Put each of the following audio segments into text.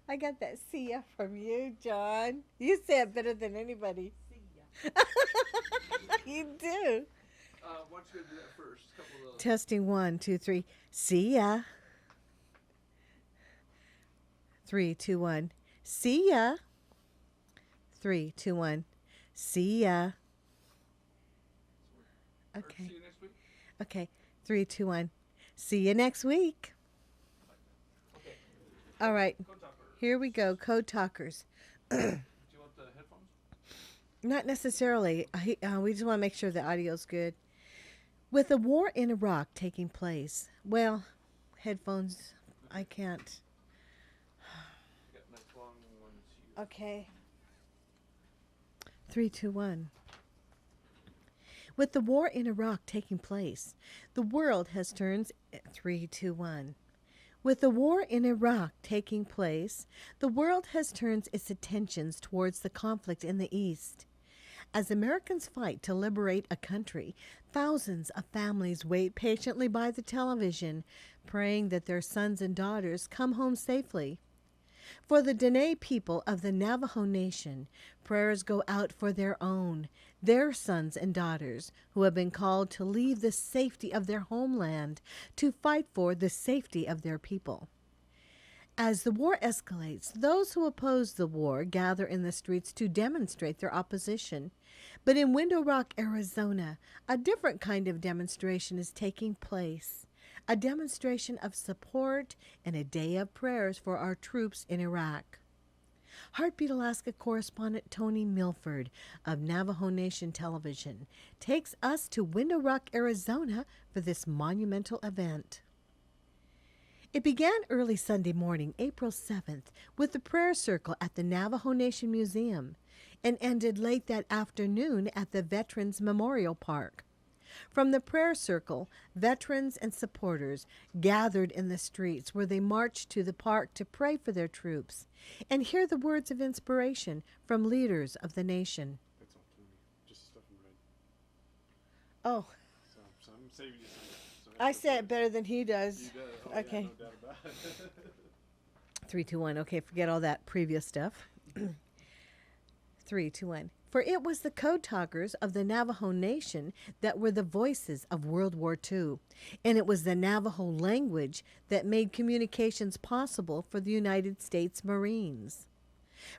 I got that see ya from you, John. You say it better than anybody. See ya. You do. Why don't you go do that first? A couple of those. Testing 1, 2, 3. See ya. 3, 2, 1. See ya. 3, 2, 1. See ya. Okay. See you next week. Okay. 3, 2, 1. See you next week. Okay. All right. Code talker. Here we go. Code talkers. Do you want the headphones? Not necessarily. We just want to make sure the audio's good. With the war in Iraq taking place, well, headphones, I can't. Got nice long ones here. Okay. 3, 2, 1. With the war in Iraq taking place, the world has turned 3, 2, 1. With the war in Iraq taking place, the world has turned its attentions towards the conflict in the East. As Americans fight to liberate a country, thousands of families wait patiently by the television, praying that their sons and daughters come home safely. For the Dene people of the Navajo Nation, prayers go out for their sons and daughters who have been called to leave the safety of their homeland to fight for the safety of their people. As the war escalates, those who oppose the war gather in the streets to demonstrate their opposition. But in Window Rock, Arizona, a different kind of demonstration is taking place. A demonstration of support and a day of prayers for our troops in Iraq. Heartbeat Alaska correspondent Tony Milford of Navajo Nation Television takes us to Window Rock, Arizona for this monumental event. It began early Sunday morning, April 7th, with the prayer circle at the Navajo Nation Museum and ended late that afternoon at the Veterans Memorial Park. From the prayer circle, veterans and supporters gathered in the streets where they marched to the park to pray for their troops and hear the words of inspiration from leaders of the nation. That's all Tony. Just stuff and read. Oh, So I'm saving you some. I say it better than he does. You does. Oh, Okay. Yeah, no doubt about it. 3, 2, 1. Okay, forget all that previous stuff. 3, 2, 1. For it was the code talkers of the Navajo Nation that were the voices of World War II, and it was the Navajo language that made communications possible for the United States Marines.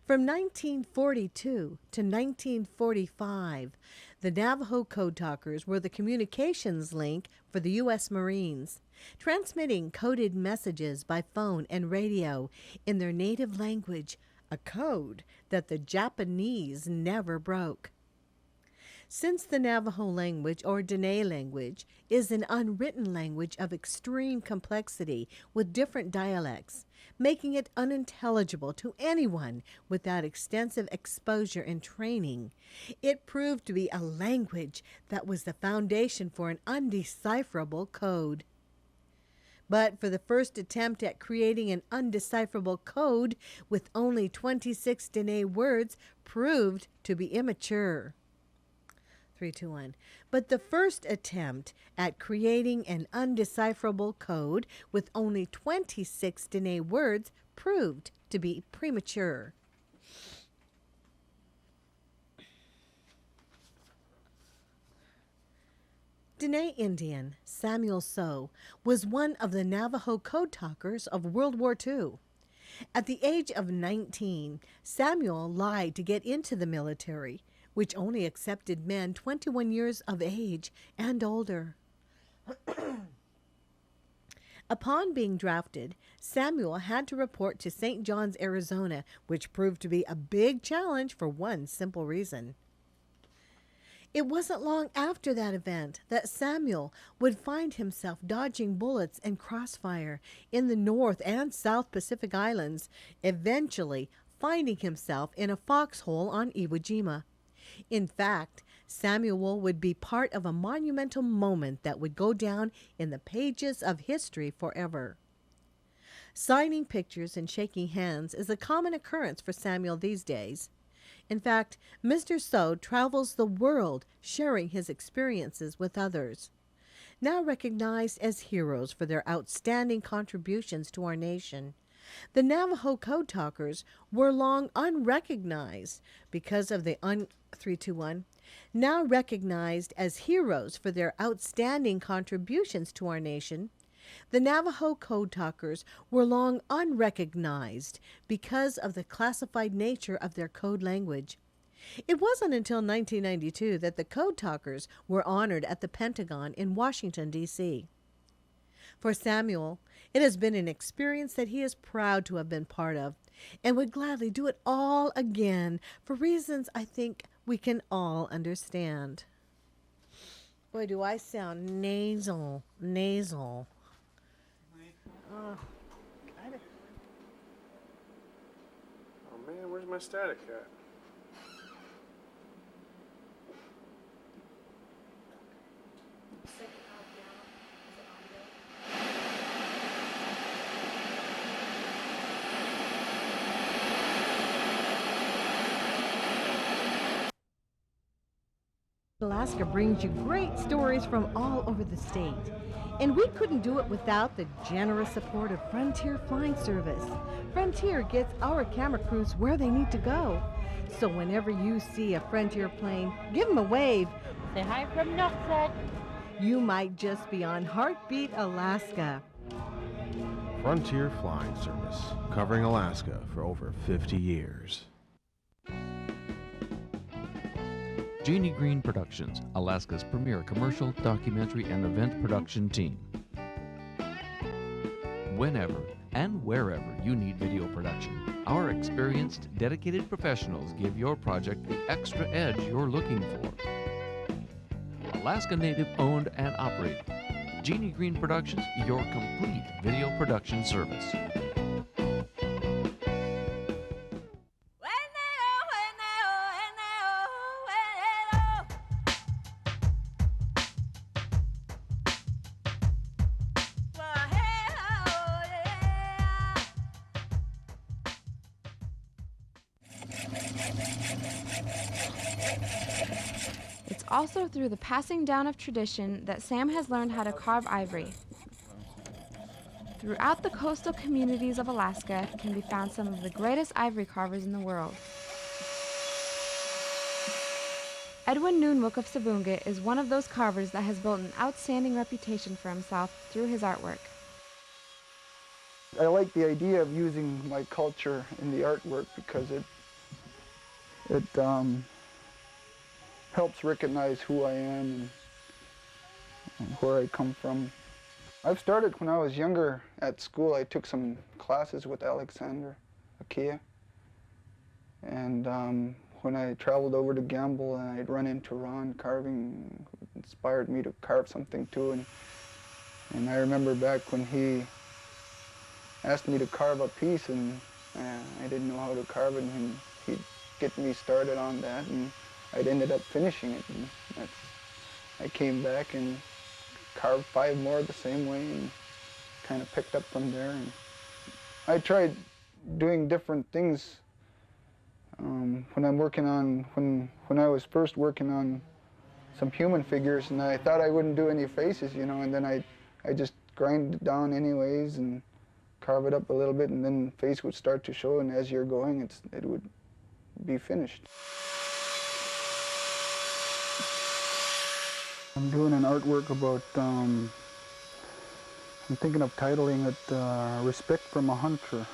From 1942 to 1945, the Navajo code talkers were the communications link for the U.S. Marines, transmitting coded messages by phone and radio in their native language, a code that the Japanese never broke. Since the Navajo language, or Dene language, is an unwritten language of extreme complexity with different dialects, making it unintelligible to anyone without extensive exposure and training, it proved to be a language that was the foundation for an undecipherable code. But for the first attempt at creating an undecipherable code with only 26 Dene words proved to be immature. 3, 2, 1. But the first attempt at creating an undecipherable code with only 26 Dene words proved to be premature. Dene Indian Samuel Sow was one of the Navajo code talkers of World War II. At the age of 19, Samuel lied to get into the military, which only accepted men 21 years of age and older. Upon being drafted, Samuel had to report to St. John's, Arizona, which proved to be a big challenge for one simple reason. It wasn't long after that event that Samuel would find himself dodging bullets and crossfire in the North and South Pacific Islands, eventually finding himself in a foxhole on Iwo Jima. In fact, Samuel would be part of a monumental moment that would go down in the pages of history forever. Signing pictures and shaking hands is a common occurrence for Samuel these days. In fact, Mr. Sow travels the world sharing his experiences with others. Now recognized as heroes for their outstanding contributions to our nation, The Navajo code talkers were long unrecognized because of the 321, now recognized as heroes for their outstanding contributions to our nation. The Navajo code talkers were long unrecognized because of the classified nature of their code language. It wasn't until 1992 that the code talkers were honored at the Pentagon in Washington, D.C. For Samuel, it has been an experience that he is proud to have been part of and would gladly do it all again for reasons I think we can all understand. Boy, do I sound nasal. Oh man, where's my static at? Alaska brings you great stories from all over the state. And we couldn't do it without the generous support of Frontier Flying Service. Frontier gets our camera crews where they need to go. So whenever you see a Frontier plane, give them a wave. Say hi from Nutsat. You might just be on Heartbeat, Alaska. Frontier Flying Service, covering Alaska for over 50 years. Jeanie Greene Productions, Alaska's premier commercial, documentary, and event production team. Whenever and wherever you need video production, our experienced, dedicated professionals give your project the extra edge you're looking for. Alaska Native owned and operated. Jeanie Greene Productions, your complete video production service. It's also through the passing down of tradition that Sam has learned how to carve ivory. Throughout the coastal communities of Alaska can be found some of the greatest ivory carvers in the world. Edwin Noongqook of Savoonga is one of those carvers that has built an outstanding reputation for himself through his artwork. I like the idea of using my culture in the artwork because it helps recognize who I am and where I come from. I've started when I was younger at school. I took some classes with Alexander Akia. And when I traveled over to Gamble and I'd run into Ron carving, it inspired me to carve something too. And I remember back when he asked me to carve a piece and I didn't know how to carve it, and he'd get me started on that, and I'd ended up finishing it. And I came back and carved 5 more the same way and kind of picked up from there. And I tried doing different things when I was first working on some human figures, and I thought I wouldn't do any faces, you know, and then I just grind it down anyways and carve it up a little bit, and then face would start to show, and as you're going, it would be finished. I'm doing an artwork about, I'm thinking of titling it Respect from a Hunter,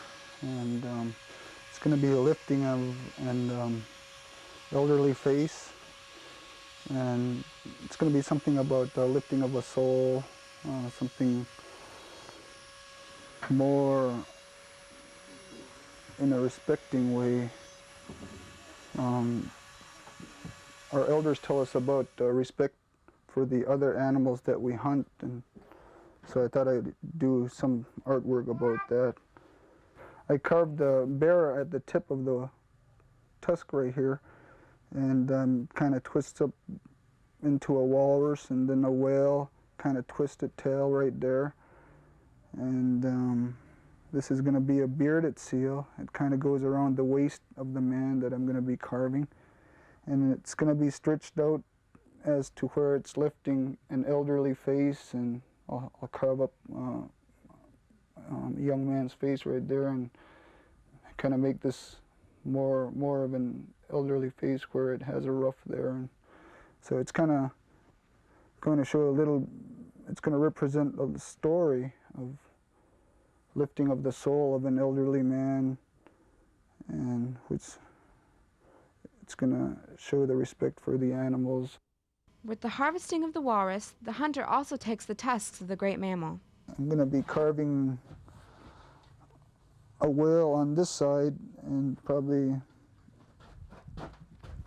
and it's going to be a lifting of an elderly face, and it's going to be something about the lifting of a soul, something more in a respecting way. Our elders tell us about respect for the other animals that we hunt, and so I thought I'd do some artwork about that. I carved the bear at the tip of the tusk right here, and kind of twists up into a walrus, and then a whale, kind of twisted tail right there. And this is going to be a bearded seal. It kind of goes around the waist of the man that I'm going to be carving. And it's going to be stretched out as to where it's lifting an elderly face, and I'll carve up young man's face right there and kind of make this more of an elderly face where it has a ruff there. And so it's kind of going to show a little, it's going to represent a story of lifting of the soul of an elderly man, and it's going to show the respect for the animals. With the harvesting of the walrus, the hunter also takes the tusks of the great mammal. I'm going to be carving a whale on this side and probably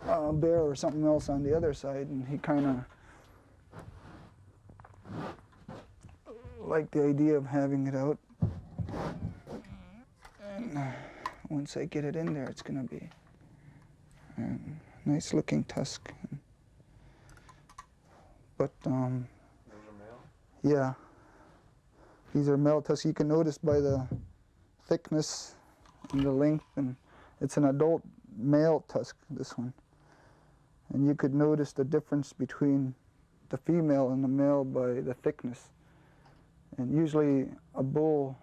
a bear or something else on the other side, and he kind of liked the idea of having it out. And once I get it in there, it's going to be a nice looking tusk. But Those are male? yeah, these are male tusks. You can notice by the thickness and the length, and it's an adult male tusk, this one. And you could notice the difference between the female and the male by the thickness. And usually a bull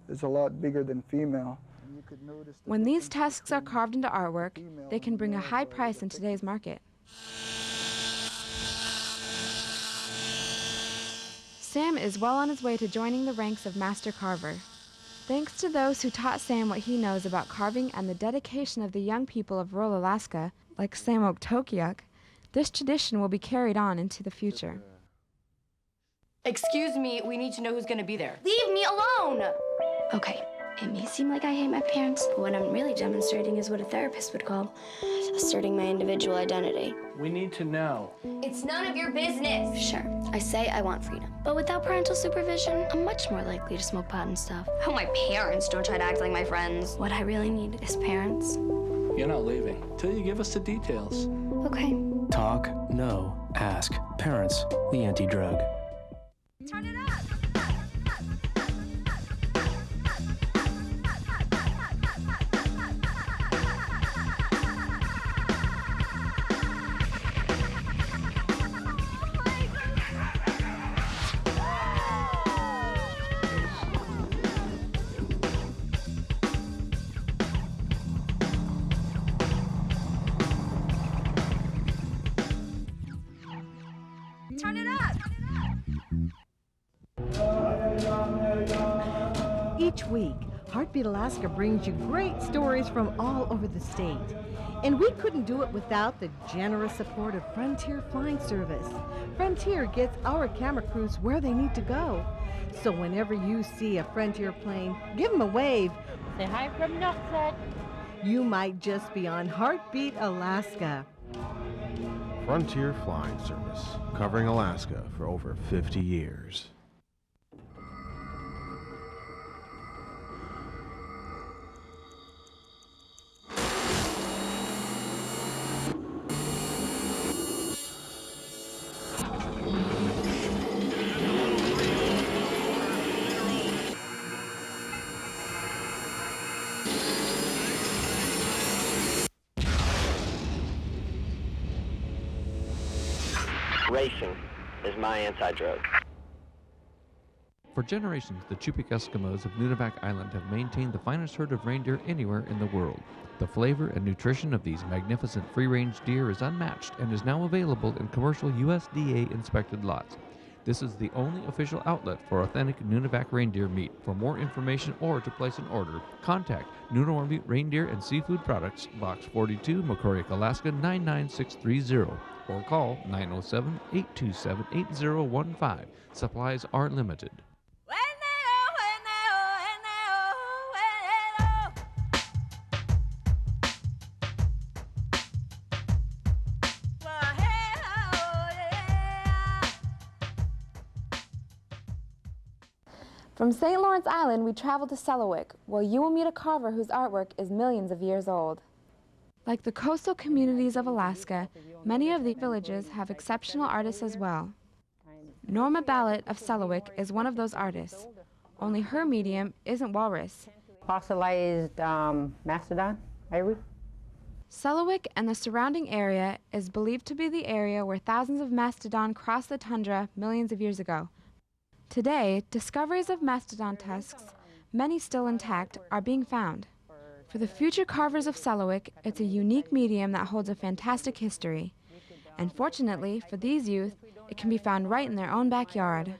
is a lot bigger than female. And you could notice the When these difference tusks are between carved into artwork, female they can and bring a male high by price the in today's thickness. market. Sam is well on his way to joining the ranks of master carver. Thanks to those who taught Sam what he knows about carving and the dedication of the young people of rural Alaska, like Sam Otokiak, this tradition will be carried on into the future. Excuse me, we need to know who's gonna be there. Leave me alone! Okay, it may seem like I hate my parents, but what I'm really demonstrating is what a therapist would call asserting my individual identity. We need to know. It's none of your business! Sure, I say I want freedom, but without parental supervision, I'm much more likely to smoke pot and stuff. Oh, my parents, don't try to act like my friends. What I really need is parents. You're not leaving till you give us the details. Okay. Talk, no, ask. Parents, the anti-drug. Turn it up! Turn it up! Each week, Heartbeat Alaska brings you great stories from all over the state. And we couldn't do it without the generous support of Frontier Flying Service. Frontier gets our camera crews where they need to go. So whenever you see a Frontier plane, give them a wave. Say hi from Noongqook. You might just be on Heartbeat Alaska. Frontier Flying Service, covering Alaska for over 50 years. Racing is my anti-drug. For generations, the Yupik Eskimos of Nunivak Island have maintained the finest herd of reindeer anywhere in the world. The flavor and nutrition of these magnificent free-range deer is unmatched and is now available in commercial USDA-inspected lots. This is the only official outlet for authentic Nunivak reindeer meat. For more information or to place an order, contact Nunavut Reindeer and Seafood Products, Box 42, Mokoriak, Alaska 99630, or call 907-827-8015. Supplies are limited. From St. Lawrence Island, we travel to Selawik, where you will meet a carver whose artwork is millions of years old. Like the coastal communities of Alaska, many of the villages have exceptional artists as well. Norma Ballot of Selawik is one of those artists, only her medium isn't walrus. Fossilized Mastodon, Ivory. Selawik and the surrounding area is believed to be the area where thousands of mastodon crossed the tundra millions of years ago. Today, discoveries of mastodon tusks, many still intact, are being found. For the future carvers of Selawik, it's a unique medium that holds a fantastic history. And fortunately, for these youth, it can be found right in their own backyard.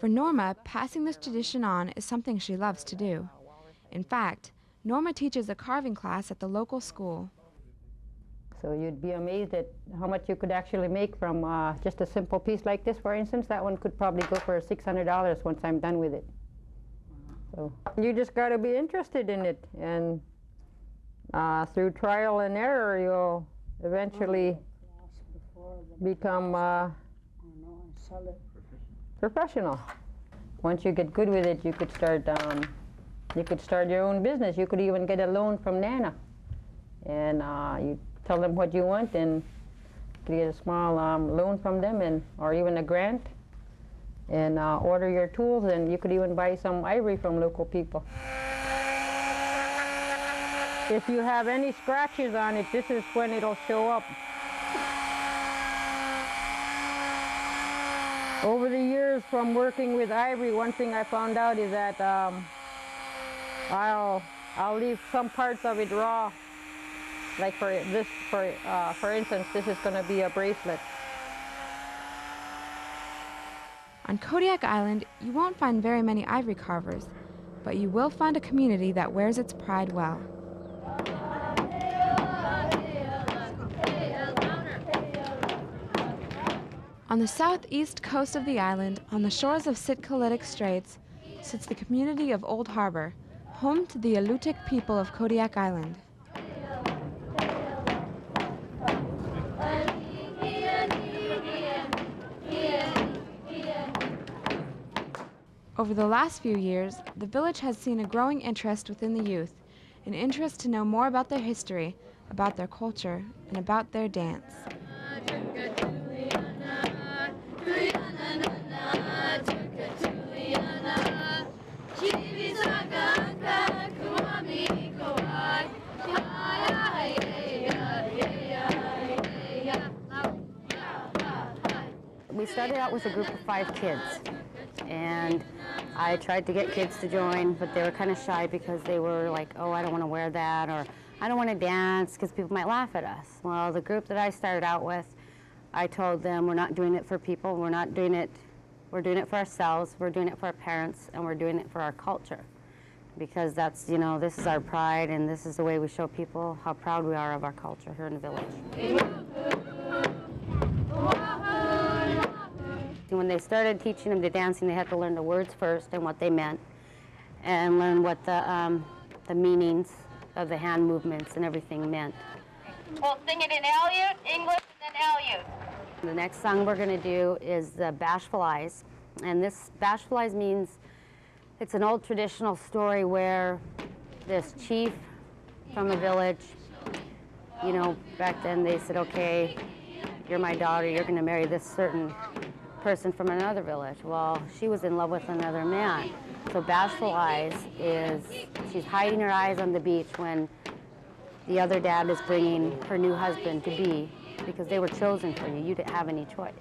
For Norma, passing this tradition on is something she loves to do. In fact, Norma teaches a carving class at the local school. So you'd be amazed at how much you could actually make from just a simple piece like this, for instance. That one could probably go for $600 once I'm done with it. So you just got to be interested in it, and through trial and error, you'll eventually become professional. Once you get good with it, you could start your own business. You could even get a loan from Nana, and you tell them what you want, and you could get a small loan from them, and or even a grant, and order your tools, and you could even buy some ivory from local people. If you have any scratches on it, this is when it'll show up. Over the years from working with ivory, one thing I found out is that I'll leave some parts of it raw. Like for instance, this is going to be a bracelet. On Kodiak Island, you won't find very many ivory carvers, but you will find a community that wears its pride well. On the southeast coast of the island, on the shores of Sitkalitic Straits, sits the community of Old Harbor, home to the Alutiiq people of Kodiak Island. Over the last few years, the village has seen a growing interest within the youth, an interest to know more about their history, about their culture, and about their dance. We started out with a group of 5 kids, and I tried to get kids to join, but they were kind of shy because they were like, oh, I don't want to wear that, or I don't want to dance because people might laugh at us. Well, the group that I started out with, I told them we're not doing it for people, we're doing it for ourselves, we're doing it for our parents, and we're doing it for our culture. Because that's, you know, this is our pride, and this is the way we show people how proud we are of our culture here in the village. When they started teaching them the dancing, they had to learn the words first and what they meant, and learn what the meanings of the hand movements and everything meant. We'll sing it in Aleut, English, and then Aleut. The next song we're going to do is the Bashful Eyes, and this Bashful Eyes means it's an old traditional story where this chief from a village, you know, back then they said, okay, you're my daughter, you're going to marry this certain person from another village. Well, she was in love with another man. So Bashful Eyes is, she's hiding her eyes on the beach when the other dad is bringing her new husband to be, because they were chosen for you. You didn't have any choice.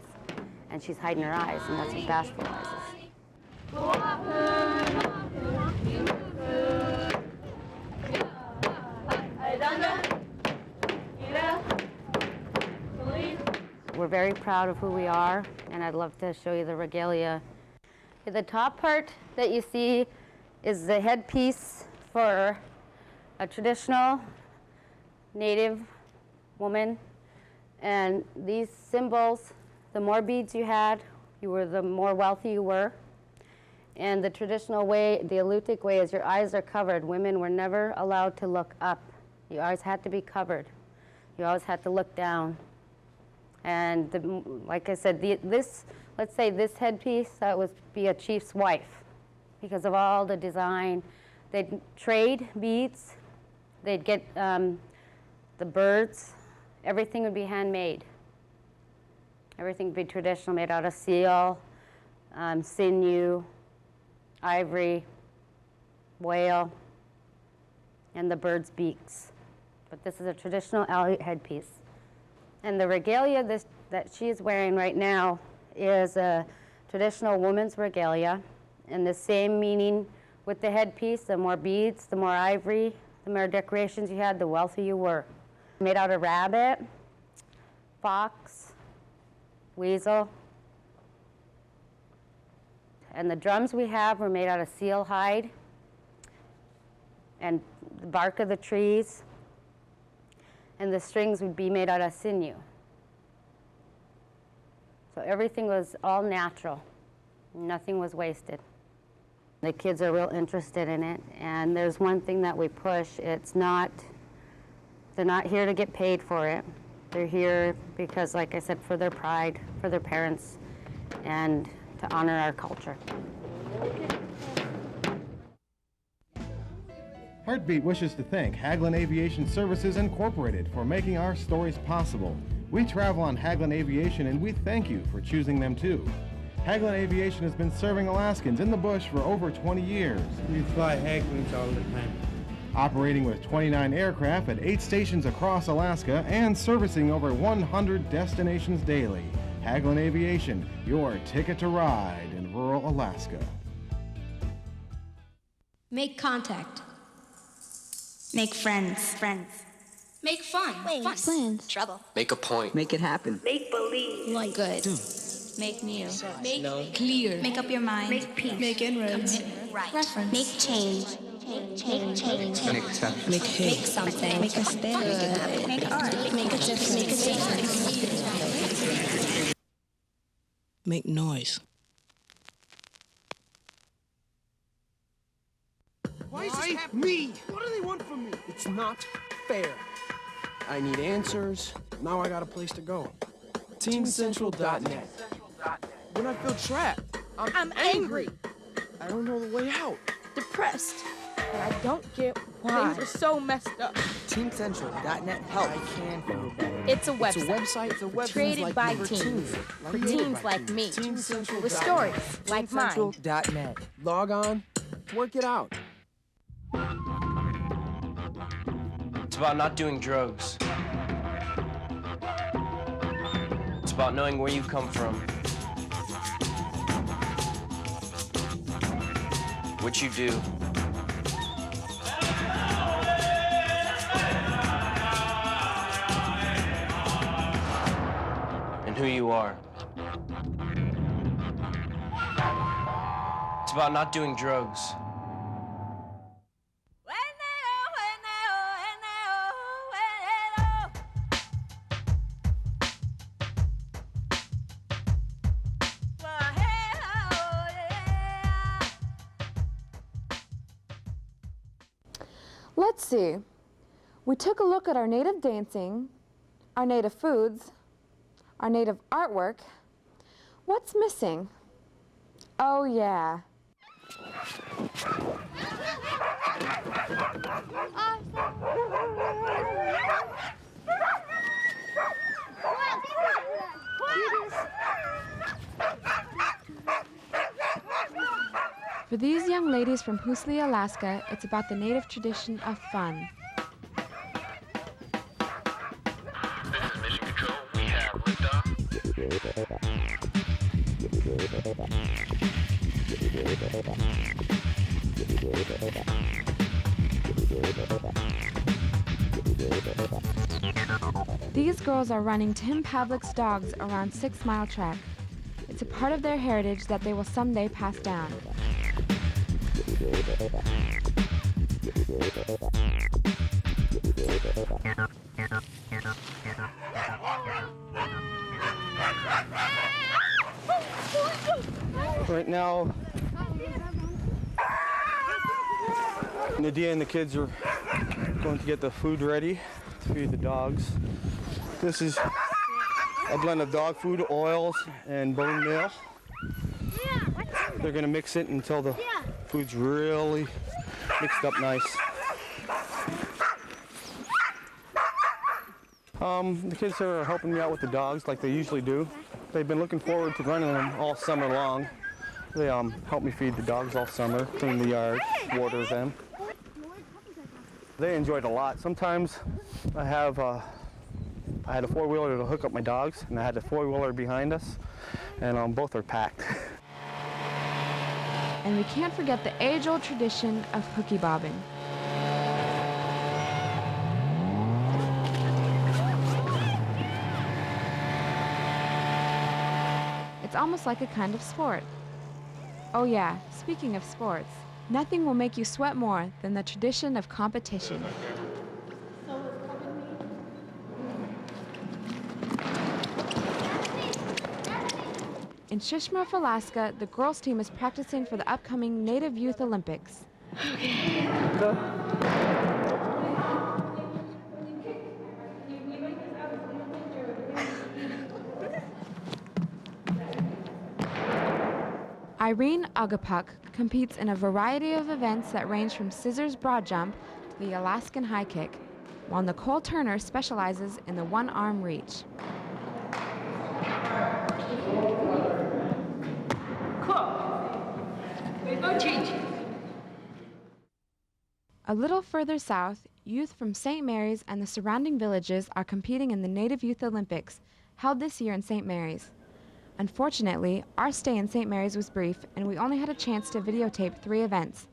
And she's hiding her eyes, and that's what Bashful Eyes is. We're very proud of who we are, and I'd love to show you the regalia. The top part that you see is the headpiece for a traditional native woman, and these symbols, the more beads you had, the more wealthy you were. And the traditional way, the Alutiiq way, is your eyes are covered. Women were never allowed to look up. You always had to be covered. You always had to look down. And like I said, let's say this headpiece, that would be a chief's wife because of all the design. They'd trade beads. They'd get the birds. Everything would be handmade. Everything would be traditional, made out of seal, sinew, ivory, whale, and the bird's beaks. But this is a traditional Alutiiq headpiece. And the regalia that she is wearing right now is a traditional woman's regalia, and the same meaning with the headpiece. The more beads, the more ivory, the more decorations you had, the wealthier you were. Made out of rabbit, fox, weasel. And the drums we have were made out of seal hide and the bark of the trees. And the strings would be made out of sinew. So everything was all natural. Nothing was wasted. The kids are real interested in it, and there's one thing that we push. They're not here to get paid for it. They're here because, like I said, for their pride, for their parents, and to honor our culture. Heartbeat wishes to thank Hagelin Aviation Services Incorporated for making our stories possible. We travel on Hagelin Aviation, and we thank you for choosing them too. Hagelin Aviation has been serving Alaskans in the bush for over 20 years. We fly Hagelins all the time. Operating with 29 aircraft at 8 stations across Alaska and servicing over 100 destinations daily. Hagelin Aviation, your ticket to ride in rural Alaska. Make contact. Make friends. Make fun. Plans. Trouble. Make a point. Make it happen. Make believe. Like good. Make new. Make clear. Make up your mind. Make peace. Make inroads. Right. Reference. Make change. Change. Make exception. Make hate. Make something. Make a stand. Make it happen. Make art. Make a difference. Make a difference. Make noise. Why is this happening? Me? What do they want from me? It's not fair. I need answers. Now I got a place to go. TeamCentral.net. When I feel trapped, I'm angry. I don't know the way out. Depressed. And I don't get why. Things are so messed up. TeamCentral.net helps. I can feel better. It's a website. It's a website. Created like by teens. For teens like me. With stories like mine. TeamCentral.net. Log on. Work it out. It's about not doing drugs. It's about knowing where you come from. What you do. And who you are. It's about not doing drugs. Let's see. We took a look at our native dancing, our native foods, our native artwork. What's missing? Oh, yeah. For these young ladies from Huslia, Alaska, it's about the native tradition of fun. This is Mission Control. We have liftoff. These girls are running Tim Pavlik's dogs around 6 Mile Track. It's a part of their heritage that they will someday pass down. Right now, Nadia and the kids are going to get the food ready to feed the dogs. This is a blend of dog food, oils, and bone meal. They're going to mix it until the food's really mixed up nice. The kids are helping me out with the dogs like they usually do. They've been looking forward to running them all summer long. They help me feed the dogs all summer, clean the yard, water them. They enjoyed it a lot. Sometimes I have I had a four-wheeler to hook up my dogs, and I had a four-wheeler behind us, and both are packed. And we can't forget the age-old tradition of hooky bobbing. It's almost like a kind of sport. Oh yeah, speaking of sports, nothing will make you sweat more than the tradition of competition. In Shishmaref, Alaska, the girls' team is practicing for the upcoming Native Youth Olympics. Okay, go. Irene Ahgupuk competes in a variety of events that range from scissors broad jump to the Alaskan high kick, while Nicole Turner specializes in the one-arm reach. A little further south, youth from St. Mary's and the surrounding villages are competing in the Native Youth Olympics, held this year in St. Mary's. Unfortunately, our stay in St. Mary's was brief, and we only had a chance to videotape 3 events: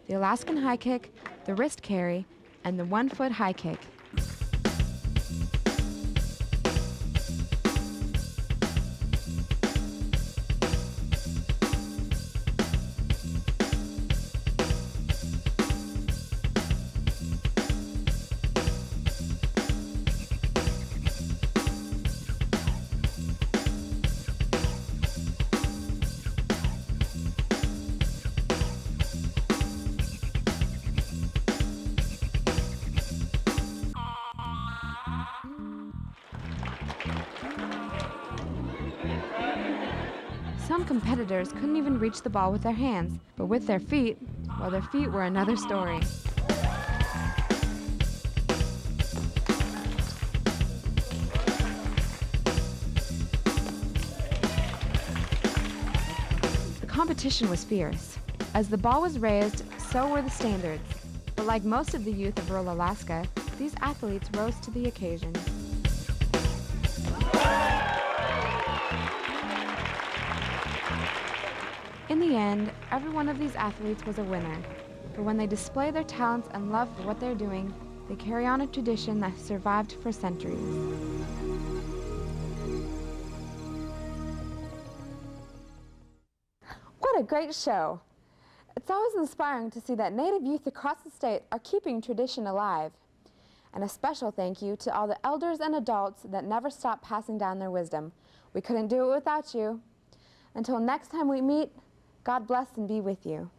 the Alaskan high kick, the wrist carry, and the 1-foot high kick. Some competitors couldn't even reach the ball with their hands, but with their feet, well, their feet were another story. The competition was fierce. As the ball was raised, so were the standards. But like most of the youth of rural Alaska, these athletes rose to the occasion. In the end, every one of these athletes was a winner. For when they display their talents and love for what they're doing, they carry on a tradition that survived for centuries. What a great show! It's always inspiring to see that Native youth across the state are keeping tradition alive. And a special thank you to all the elders and adults that never stop passing down their wisdom. We couldn't do it without you. Until next time we meet, God bless and be with you.